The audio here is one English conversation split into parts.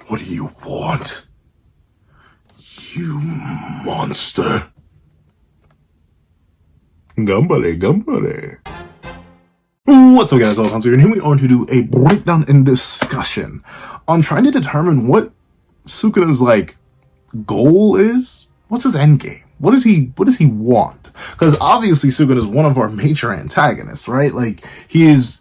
What do you want? You monster. Gambare, gambare. What's up, guys? Alfonso here, and here we are to do a breakdown and discussion on trying to determine what Sukuna's, goal is. What's his end game? What does he want? Because obviously Sukuna is one of our major antagonists, right? He is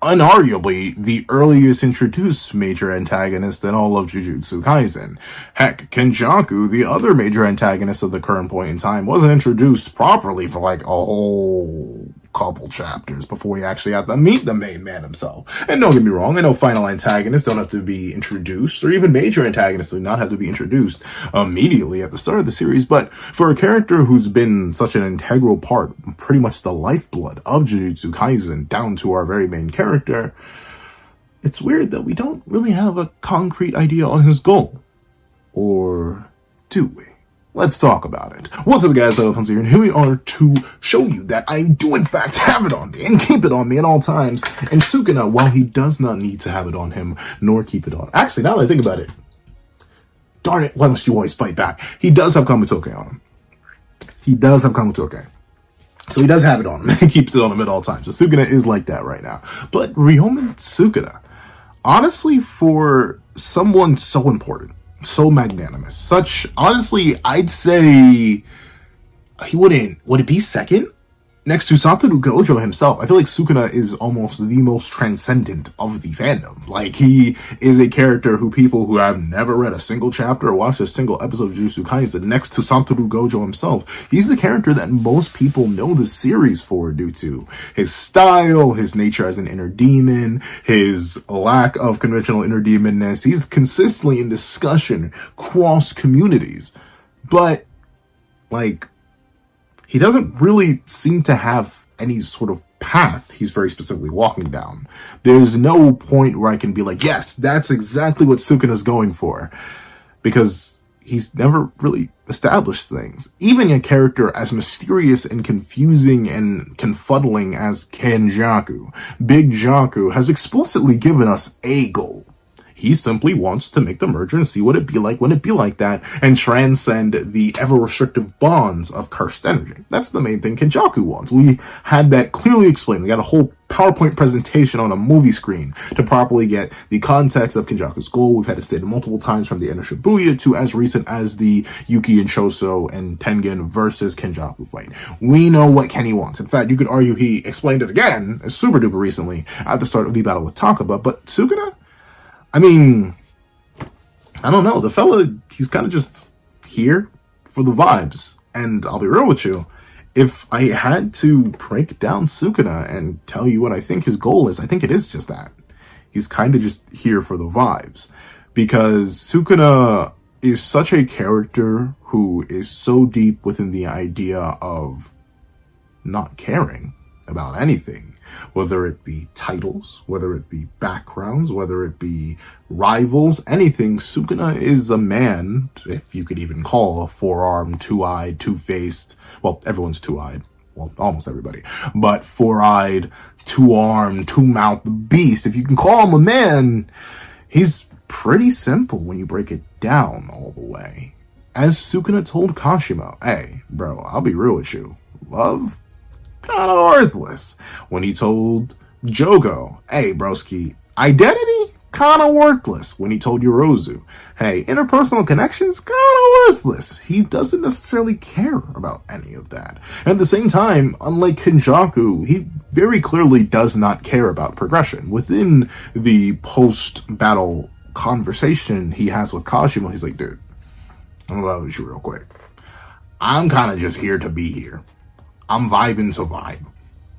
unarguably the earliest introduced major antagonist in all of Jujutsu Kaisen. Heck, Kenjaku, the other major antagonist of the current point in time, wasn't introduced properly for a whole couple chapters before we actually had to meet the main man himself. And don't get me wrong, I know final antagonists don't have to be introduced, or even major antagonists do not have to be introduced immediately at the start of the series, but for a character who's been such an integral part, pretty much the lifeblood of Jujutsu Kaisen, down to our very main character, it's weird that we don't really have a concrete idea on his goal. Or do we? Let's talk about it. What's up, guys? Alfonso here, and here we are to show you that I do in fact have it on me and keep it on me at all times. And Sukuna, while he does not need to have it on him, nor keep it on. Actually, now that I think about it, darn it, why must you always fight back? He does have Kamitoke on him. He does have Kamitoke. So he does have it on him. He keeps it on him at all times. So Sukuna is like that right now. But Ryomen Sukuna, honestly, for someone so important, so magnanimous, honestly, I'd say he would it be second next to Satoru Gojo himself? I feel like Sukuna is almost the most transcendent of the fandom. He is a character who people who have never read a single chapter or watched a single episode of Jujutsu Kaisen, next to Satoru Gojo himself, he's the character that most people know the series for due to his style, his nature as an inner demon, his lack of conventional inner demonness. He's consistently in discussion cross communities, but he doesn't really seem to have any sort of path he's very specifically walking down. There's no point where I can be like, yes, that's exactly what Sukuna's going for. Because he's never really established things. Even a character as mysterious and confusing and confuddling as Kenjaku, Big Jaku, has explicitly given us a goal. He simply wants to make the merger and see what it'd be like when it be like that, and transcend the ever-restrictive bonds of cursed energy. That's the main thing Kenjaku wants. We had that clearly explained. We got a whole PowerPoint presentation on a movie screen to properly get the context of Kenjaku's goal. We've had it stated multiple times, from the end of Shibuya to as recent as the Yuki and Choso and Tengen versus Kenjaku fight. We know what Kenny wants. In fact, you could argue he explained it again, super duper recently, at the start of the battle with Takaba. But Sukuna? I mean, I don't know. The fella, he's kind of just here for the vibes. And I'll be real with you. If I had to break down Sukuna and tell you what I think his goal is, I think it is just that. He's kind of just here for the vibes. Because Sukuna is such a character who is so deep within the idea of not caring about anything. Whether it be titles, whether it be backgrounds, whether it be rivals, anything. Sukuna is a man, if you could even call a four-armed, two-eyed, two-faced, well, everyone's two-eyed, well, almost everybody, but four-eyed, two-armed, two-mouthed beast. If you can call him a man, he's pretty simple when you break it down all the way. As Sukuna told Kashimo, hey, bro, I'll be real with you. Love? Kind of worthless. When he told Jogo, hey, broski, identity? Kind of worthless. When he told Yorozu, hey, interpersonal connections? Kind of worthless. He doesn't necessarily care about any of that. And at the same time, unlike Kenjaku, he very clearly does not care about progression. Within the post-battle conversation he has with Kashimo, he's like, dude, I'm gonna go with you real quick. I'm kind of just here to be here. I'm vibing to vibe,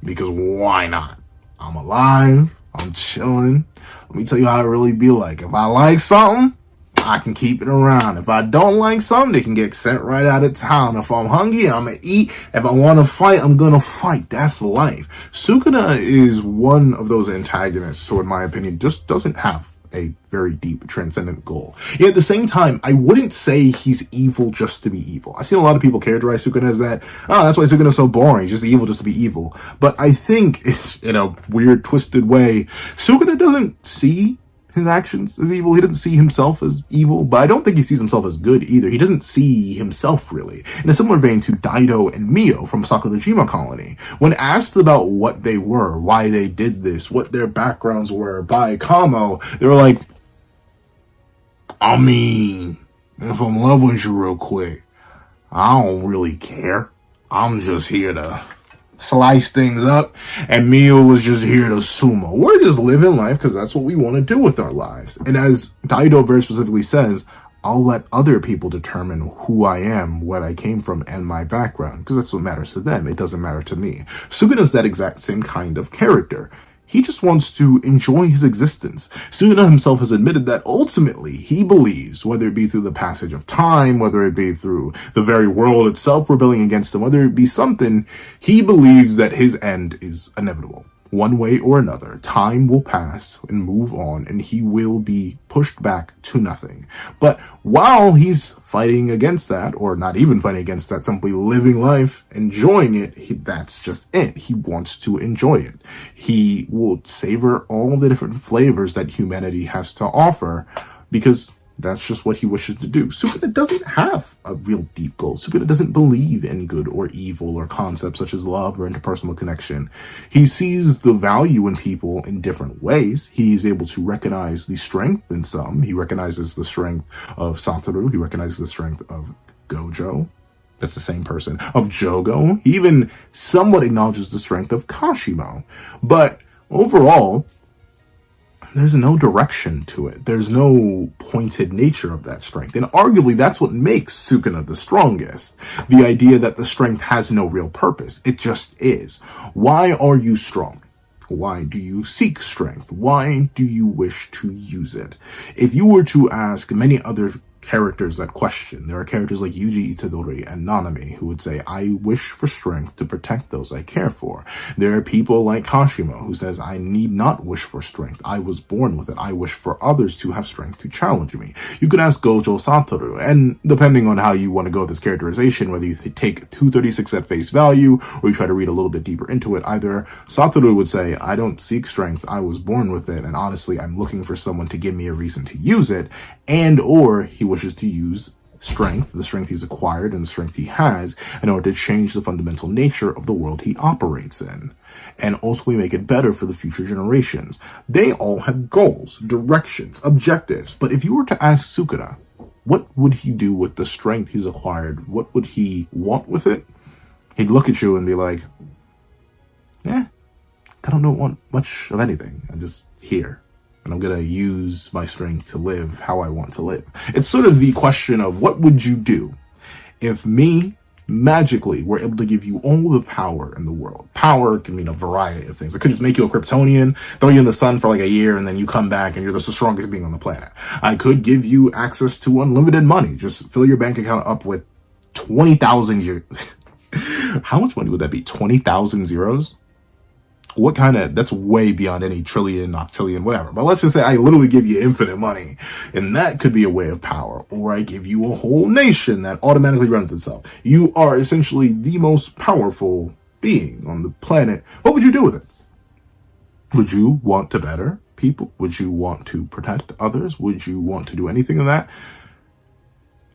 because why not? I'm alive, I'm chilling. Let me tell you how it really be like. If I like something, I can keep it around. If I don't like something, it can get sent right out of town. If I'm hungry, I'm gonna eat. If I want to fight, I'm gonna fight. That's life. Sukuna is one of those antagonists who, in my opinion, just doesn't have a very deep, transcendent goal. Yet at the same time, I wouldn't say he's evil just to be evil. I've seen a lot of people characterize Sukuna as that, oh, that's why Sukuna's so boring, he's just evil just to be evil. But I think, in a weird, twisted way, Sukuna doesn't see his actions as evil. He doesn't see himself as evil, but I don't think he sees himself as good either. He doesn't see himself really. In a similar vein to Daido and Mio from Sakurajima Colony, when asked about what they were, why they did this, what their backgrounds were by Kamo, they were like, I mean, if I'm loving you real quick, I don't really care. I'm just here to slice things up, and Mio was just here to sumo. We're just living life because that's what we want to do with our lives. And as Daido very specifically says, I'll let other people determine who I am, what I came from, and my background, because that's what matters to them. It doesn't matter to me. Sukuna's that exact same kind of character. He just wants to enjoy his existence. Sukuna himself has admitted that ultimately he believes, whether it be through the passage of time, whether it be through the very world itself rebelling against him, whether it be something, he believes that his end is inevitable. One way or another, time will pass and move on, and he will be pushed back to nothing. But while he's fighting against that, or not even fighting against that, simply living life, enjoying it, that's just it. He wants to enjoy it. He will savor all the different flavors that humanity has to offer, because that's just what he wishes to do. Sukuna doesn't have a real deep goal. Sukuna doesn't believe in good or evil or concepts such as love or interpersonal connection. He sees the value in people in different ways. He's able to recognize the strength in some. He recognizes the strength of Satoru. He recognizes the strength of Gojo. That's the same person. Of Jogo. He even somewhat acknowledges the strength of Kashimo. But overall, there's no direction to it. There's no pointed nature of that strength. And arguably, that's what makes Sukuna the strongest. The idea that the strength has no real purpose. It just is. Why are you strong? Why do you seek strength? Why do you wish to use it? If you were to ask many other characters that question, there are characters like Yuji Itadori and Nanami who would say, I wish for strength to protect those I care for. There are people like Kashimo who says, I need not wish for strength. I was born with it. I wish for others to have strength to challenge me. You could ask Gojo Satoru, and depending on how you want to go with this characterization, whether you take 236 at face value or you try to read a little bit deeper into it, either Satoru would say, I don't seek strength. I was born with it. And honestly, I'm looking for someone to give me a reason to use it. And or he wishes to use strength, the strength he's acquired and the strength he has, in order to change the fundamental nature of the world he operates in, and ultimately make it better for the future generations. They all have goals, directions, objectives. But if you were to ask Sukuna, what would he do with the strength he's acquired? What would he want with it? He'd look at you and be like, I don't want much of anything. I'm just here. And I'm going to use my strength to live how I want to live. It's sort of the question of what would you do if me magically were able to give you all the power in the world? Power can mean a variety of things. It could just make you a Kryptonian, throw you in the sun for like a year, and then you come back and you're just the strongest being on the planet. I could give you access to unlimited money. Just fill your bank account up with 20,000 euros. How much money would that be? 20,000 zeros? What kind of, that's way beyond any trillion, octillion, whatever. But let's just say I literally give you infinite money, and that could be a way of power. Or I give you a whole nation that automatically runs itself. You are essentially the most powerful being on the planet. What would you do with it? Would you want to better people? Would you want to protect others? Would you want to do anything of that?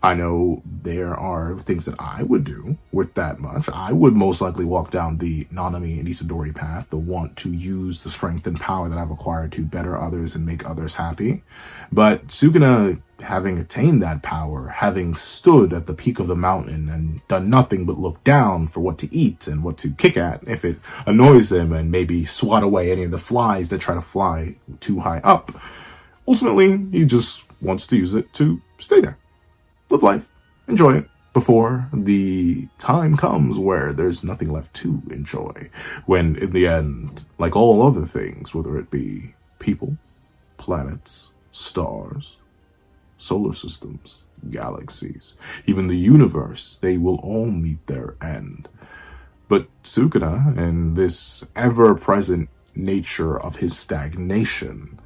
I know there are things that I would do with that much. I would most likely walk down the Nanami and Itadori path, the want to use the strength and power that I've acquired to better others and make others happy. But Sukuna, having attained that power, having stood at the peak of the mountain and done nothing but look down for what to eat and what to kick at if it annoys him, and maybe swat away any of the flies that try to fly too high up, ultimately he just wants to use it to stay there. Live life, enjoy it, before the time comes where there's nothing left to enjoy. When, in the end, like all other things, whether it be people, planets, stars, solar systems, galaxies, even the universe, they will all meet their end. But Sukuna, and this ever-present nature of his stagnation,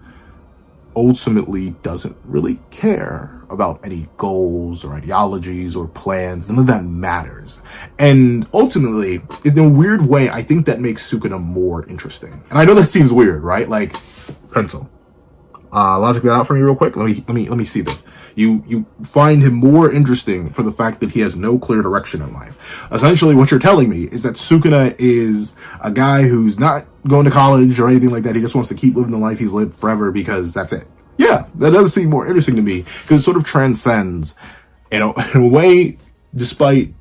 ultimately doesn't really care about any goals or ideologies or plans. None of that matters. And ultimately, in a weird way, I think that makes Sukuna more interesting. And I know that seems weird, right? Like, pencil. Logic that out for me real quick. Let me see this. You find him more interesting for the fact that he has no clear direction in life. Essentially, what you're telling me is that Sukuna is a guy who's not going to college or anything like that. He just wants to keep living the life he's lived forever because that's it. Yeah, that does seem more interesting to me because it sort of transcends, in a way, despite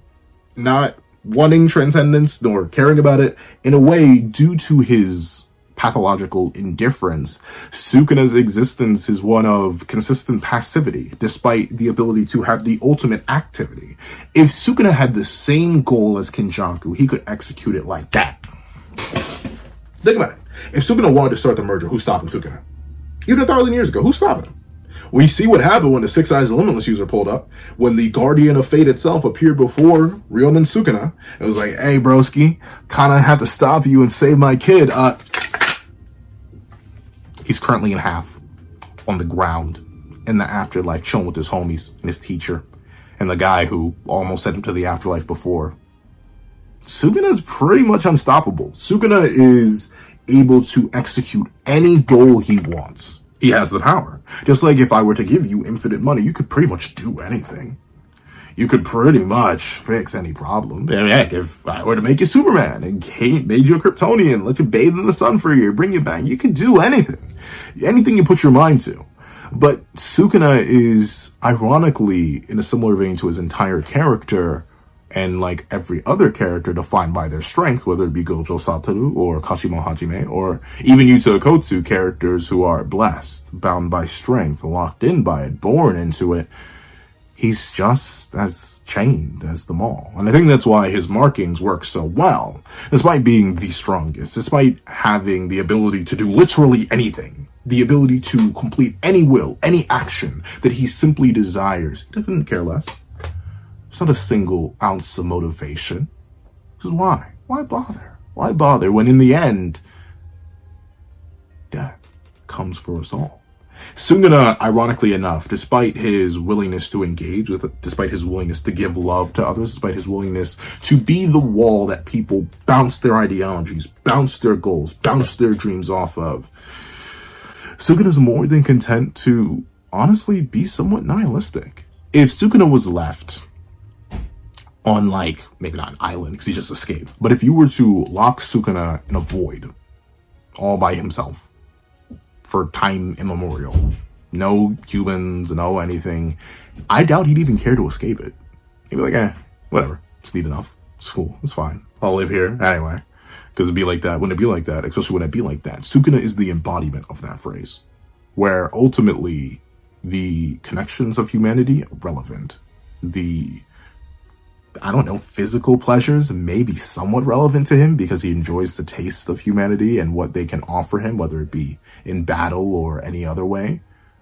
not wanting transcendence nor caring about it, in a way, due to his pathological indifference, Sukuna's existence is one of consistent passivity, despite the ability to have the ultimate activity. If Sukuna had the same goal as Kenjaku, he could execute it like that. Think about it. If Sukuna wanted to start the merger, who's stopping Sukuna? Even 1,000 years ago, who's stopping him? We see what happened when the Six Eyes Limitless user pulled up, when the Guardian of Fate itself appeared before Ryomen Sukuna. It was like, hey, broski, kinda have to stop you and save my kid. He's currently in half on the ground in the afterlife, chilling with his homies and his teacher and the guy who almost sent him to the afterlife before. Sukuna is pretty much unstoppable. Sukuna is able to execute any goal he wants. He has the power. Just like if I were to give you infinite money, you could pretty much do anything. You could pretty much fix any problem. I mean, heck, if I were to make you Superman and made you a Kryptonian, let you bathe in the sun for a year, bring you back, you could do anything. Anything you put your mind to. But Sukuna is, ironically, in a similar vein to his entire character, and like every other character defined by their strength, whether it be Gojo Satoru or Kashimo Hajime, or even Yuta Okotsu, characters who are blessed, bound by strength, locked in by it, born into it, he's just as chained as them all. And I think that's why his markings work so well. Despite being the strongest, despite having the ability to do literally anything, the ability to complete any will, any action that he simply desires, he doesn't care less. It's not a single ounce of motivation. Because why? Why bother? Why bother when in the end, death comes for us all? Sukuna, ironically enough, despite his willingness to engage with it, despite his willingness to give love to others, despite his willingness to be the wall that people bounce their ideologies, bounce their goals, bounce their dreams off of, Sukuna's more than content to honestly be somewhat nihilistic. If Sukuna was left on, like, maybe not an island because he just escaped, but if you were to lock Sukuna in a void all by himself for time immemorial, no humans, no anything, I doubt he'd even care to escape it. He'd be like, whatever, it's neat enough, it's cool, it's fine, I'll live here anyway. Because it'd be like that, wouldn't it be like that, especially when it be like that. Sukuna is the embodiment of that phrase, where ultimately the connections of humanity are relevant. The, I don't know, physical pleasures may be somewhat relevant to him because he enjoys the taste of humanity and what they can offer him, whether it be in battle or any other way.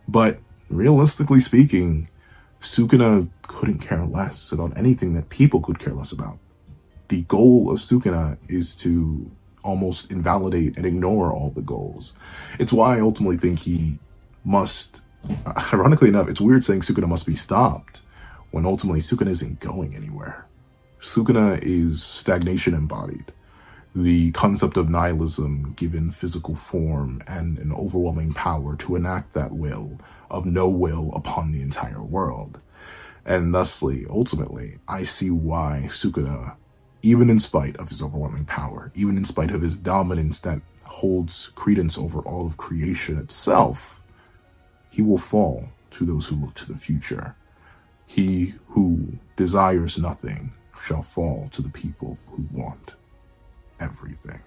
But realistically speaking, Sukuna couldn't care less about anything that people could care less about. The goal of Sukuna is to almost invalidate and ignore all the goals. It's why I ultimately think he must, ironically enough, it's weird saying Sukuna must be stopped when ultimately Sukuna isn't going anywhere. Sukuna is stagnation embodied. The concept of nihilism given physical form and an overwhelming power to enact that will of no will upon the entire world. And thusly, ultimately, I see why Sukuna, even in spite of his overwhelming power, even in spite of his dominance that holds credence over all of creation itself, he will fall to those who look to the future. He who desires nothing shall fall to the people who want everything.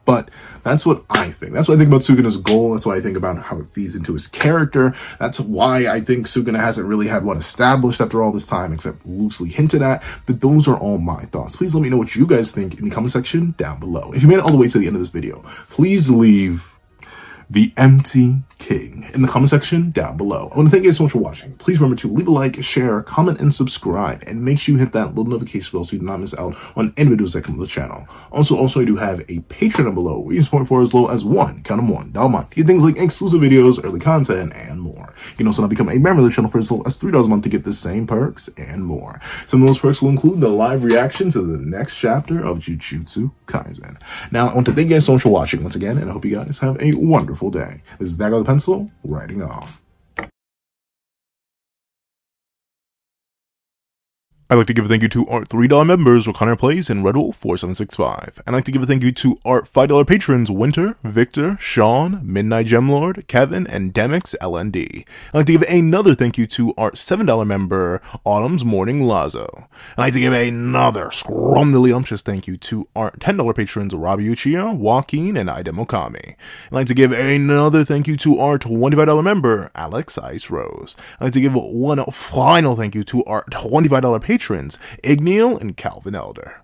But that's what I think. That's what I think about Sukuna's goal. That's what I think about how it feeds into his character. That's why I think Sukuna hasn't really had one established after all this time, except loosely hinted at. But those are all my thoughts. Please let me know what you guys think in the comment section down below. If you made it all the way to the end of this video, please leave the empty king in the comment section down below. I want to thank you guys so much for watching. Please remember to leave a like, share, comment, and subscribe, and make sure you hit that little notification bell so you do not miss out on any videos that come to the channel. Also, I do have a Patreon down below where you can support for as low as $1 a month to get things like exclusive videos, early content, and more. You can also now become a member of the channel for as low as $3 a month to get the same perks and more. Some of those perks will include the live reaction to the next chapter of Jujutsu Kaisen. Now, I want to thank you guys so much for watching once again, and I hope you guys have a wonderful day. This is Dago the pencil, writing off. I'd like to give a thank you to our $3 members, Connor Plays and Red Wolf 4765. I'd like to give a thank you to our $5 patrons, Winter, Victor, Sean, Midnight Gemlord, Kevin, and Demix LND. I'd like to give another thank you to our $7 member, Autumn's Morning Lazo. I'd like to give another scrumdiddlyumptious thank you to our $10 patrons, Robbie Uchiha, Joaquin, and Ida Mokami. I'd like to give another thank you to our $25 member, Alex Ice Rose. I'd like to give one final thank you to our $25 patrons, Igneo and Calvin Elder.